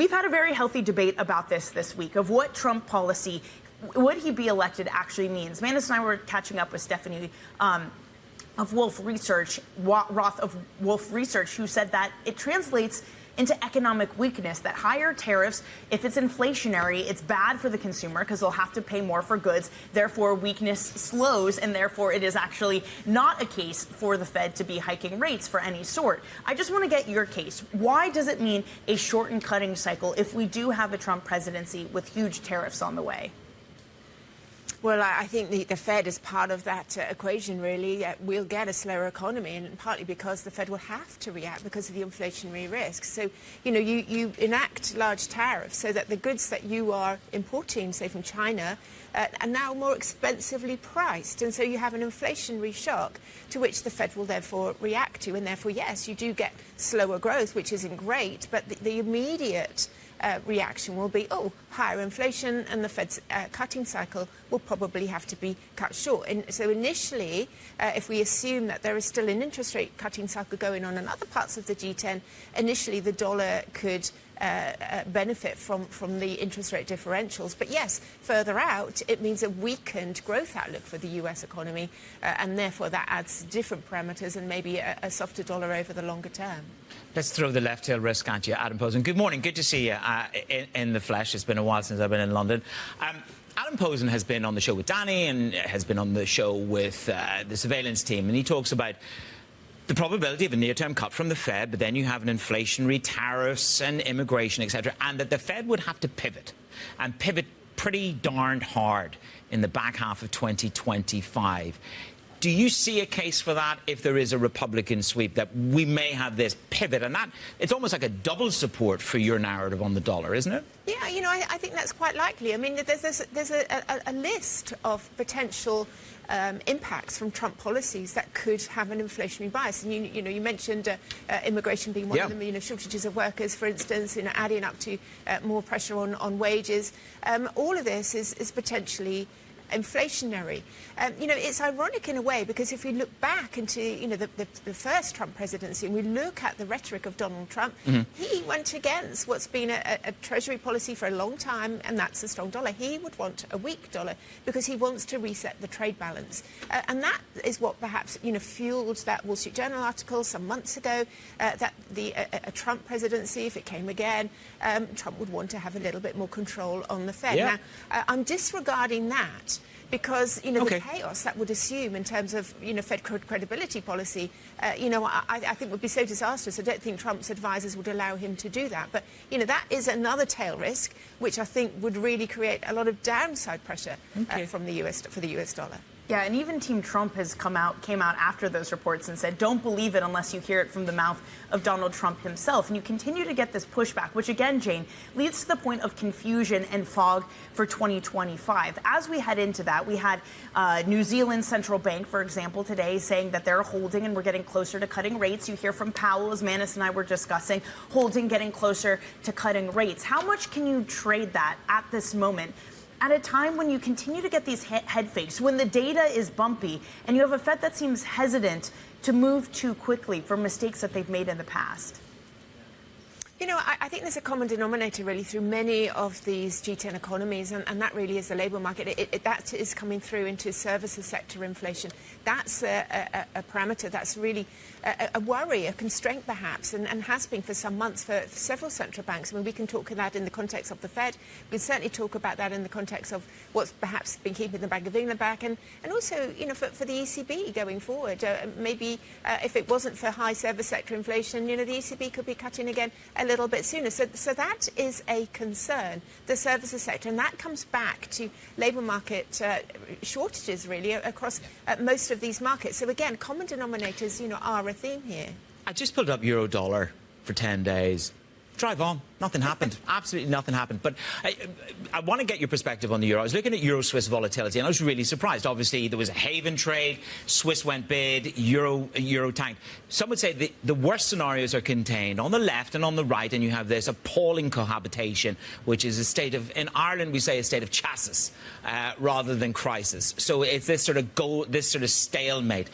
We've had a very healthy debate about this week of what Trump policy, would he be elected, actually means. Manus and I were catching up with Stephanie of Wolf Research, Roth of Wolf Research, who said that it translates into economic weakness, that higher tariffs, if it's inflationary, it's bad for the consumer because they'll have to pay more for goods. Therefore, weakness slows, and therefore it is actually not a case for the Fed to be hiking rates for any sort. I just want to get your case. Why does it mean a shortened cutting cycle if we do have a Trump presidency with huge tariffs on the way? Well, I think the Fed is part of that equation, really. We'll get a slower economy, and partly because the Fed will have to react because of the inflationary risks. So, you enact large tariffs so that the goods that you are importing, say from China, are now more expensively priced. And so you have an inflationary shock to which the Fed will therefore react to. And therefore, yes, you do get slower growth, which isn't great, but the immediate reaction will be, higher inflation, and the Fed's cutting cycle will probably have to be cut short. And so initially, if we assume that there is still an interest rate cutting cycle going on in other parts of the G10, initially the dollar could benefit from the interest rate differentials. But yes, further out, it means a weakened growth outlook for the US economy, and therefore that adds different parameters and maybe a softer dollar over the longer term. Let's throw the left tail risk at you, Adam Posen. Good morning. Good to see you in the flesh. It's been a while since I've been in London. Adam Posen has been on the show with Danny and has been on the show with the surveillance team, and he talks about the probability of a near-term cut from the Fed, but then you have an inflationary tariffs and immigration, etc., and that the Fed would have to pivot, and pivot pretty darned hard in the back half of 2025. Do you see a case for that if there is a Republican sweep, that we may have this pivot? And that it's almost like a double support for your narrative on the dollar, isn't it? Yeah, I think that's quite likely. I mean, there's a list of potential impacts from Trump policies that could have an inflationary bias. And you mentioned immigration being one of them. Shortages of workers, for instance, adding up to more pressure on wages. All of this is potentially inflationary. It's ironic in a way, because if we look back into the first Trump presidency and we look at the rhetoric of Donald Trump, he went against what's been a Treasury policy for a long time, and that's a strong dollar. He would want a weak dollar because he wants to reset the trade balance, and that is what perhaps fueled that Wall Street Journal article some months ago, that a Trump presidency, if it came again, Trump would want to have a little bit more control on the Fed. Now, I'm disregarding that, because the chaos that would assume in terms of Fed credibility policy, I think would be so disastrous. I don't think Trump's advisors would allow him to do that. But that is another tail risk, which I think would really create a lot of downside pressure from the US for the US dollar. Yeah, and even Team Trump came out after those reports and said, don't believe it unless you hear it from the mouth of Donald Trump himself. And you continue to get this pushback, which again, Jane, leads to the point of confusion and fog for 2025. As we head into that, we had New Zealand Central Bank, for example, today saying that they're holding and we're getting closer to cutting rates. You hear from Powell, as Manus and I were discussing, holding, getting closer to cutting rates. How much can you trade that at this moment, at a time when you continue to get these head fakes, when the data is bumpy, and you have a Fed that seems hesitant to move too quickly for mistakes that they've made in the past? I think there's a common denominator really through many of these G10 economies, and that really is the labour market. That is coming through into services sector inflation. That's a parameter that's really a worry, a constraint perhaps, and has been for some months for several central banks. I mean, we can talk about that in the context of the Fed. We can certainly talk about that in the context of what's perhaps been keeping the Bank of England back, and also, for the ECB going forward. Maybe if it wasn't for high service sector inflation, the ECB could be cutting again a little bit sooner. So that is a concern, the services sector, and that comes back to labour market shortages really across most of these markets. So again, common denominators, are a theme here. I just pulled up euro dollar for 10 days. Drive on. Nothing happened. Absolutely nothing happened. But I want to get your perspective on the euro. I was looking at euro-Swiss volatility, and I was really surprised. Obviously, there was a haven trade. Swiss went bid. Euro tanked. Some would say the worst scenarios are contained on the left and on the right, and you have this appalling cohabitation, which is a state of, in Ireland, we say a state of chassis rather than crisis. So it's this sort of stalemate.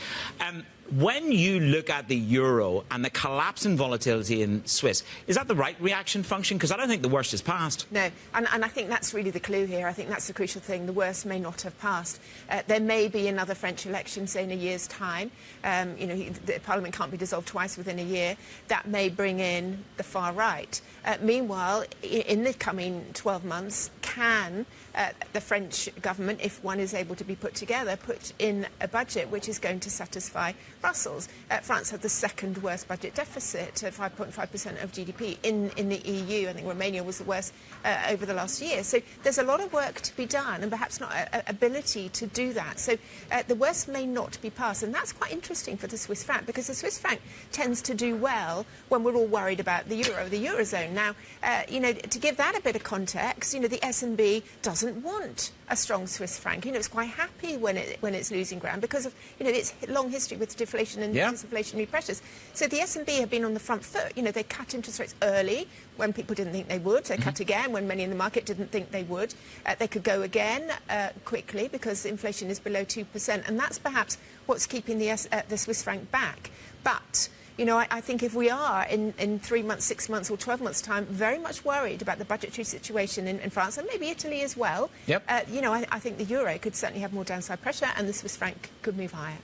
When you look at the euro and the collapse in volatility in Swiss, is that the right reaction function? Because I don't think the worst is past. No, and I think that's really the clue here. I think that's the crucial thing. The worst may not have passed. There may be another French election, say, in a year's time. The Parliament can't be dissolved twice within a year. That may bring in the far right. Meanwhile, in the coming 12 months, can the French government, if one is able to be put together, put in a budget which is going to satisfy Brussels? France had the second worst budget deficit, 5.5% of GDP in the EU. I think Romania was the worst over the last year. So there's a lot of work to be done and perhaps not ability to do that. So the worst may not be passed. And that's quite interesting for the Swiss franc, because the Swiss franc tends to do well when we're all worried about the euro, the eurozone. Now, to give that a bit of context, the S&B doesn't want a strong Swiss franc. It's quite happy when it's losing ground because of its long history with deflation and disinflationary pressures. So the S&B have been on the front foot. They cut interest rates early when people didn't think they would. They cut again when many in the market didn't think they would. They could go again quickly because inflation is below 2%, and that's perhaps what's keeping the Swiss franc back. But I think if we are in 3 months, 6 months or 12 months' time very much worried about the budgetary situation in France and maybe Italy as well, I think the euro could certainly have more downside pressure and the Swiss franc could move higher.